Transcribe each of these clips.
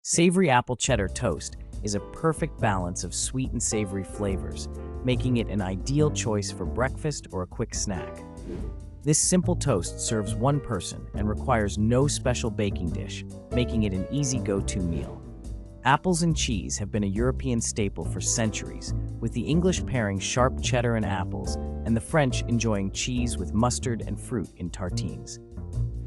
Savory Apple Cheddar Toast is a perfect balance of sweet and savory flavors, making it an ideal choice for breakfast or a quick snack. This simple toast serves one person and requires no special baking dish, making it an easy go-to meal. Apples and cheese have been a European staple for centuries, with the English pairing sharp cheddar and apples, and the French enjoying cheese with mustard and fruit in tartines.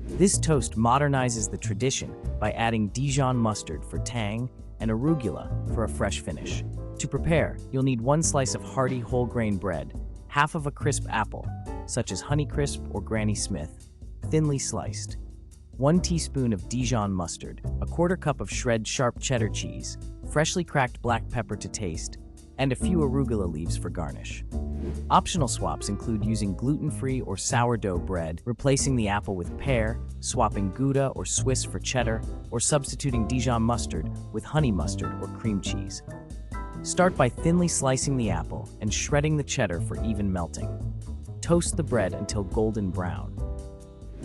This toast modernizes the tradition by adding Dijon mustard for tang and arugula for a fresh finish. To prepare, you'll need 1 slice of hearty whole grain bread, half of a crisp apple, such as Honeycrisp or Granny Smith, thinly sliced, 1 teaspoon of Dijon mustard, a 1/4 cup of shredded sharp cheddar cheese, freshly cracked black pepper to taste, and a few arugula leaves for garnish. Optional swaps include using gluten-free or sourdough bread, replacing the apple with pear, swapping Gouda or Swiss for cheddar, or substituting Dijon mustard with honey mustard or cream cheese. Start by thinly slicing the apple and shredding the cheddar for even melting. Toast the bread until golden brown.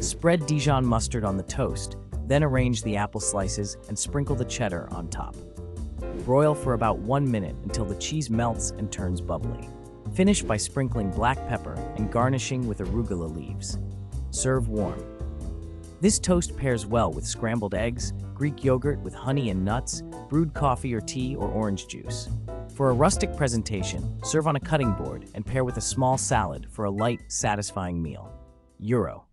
Spread Dijon mustard on the toast, then arrange the apple slices and sprinkle the cheddar on top. Broil for about 1 minute until the cheese melts and turns bubbly. Finish by sprinkling black pepper and garnishing with arugula leaves. Serve warm. This toast pairs well with scrambled eggs, Greek yogurt with honey and nuts, brewed coffee or tea or orange juice. For a rustic presentation, serve on a cutting board and pair with a small salad for a light, satisfying meal. Euro.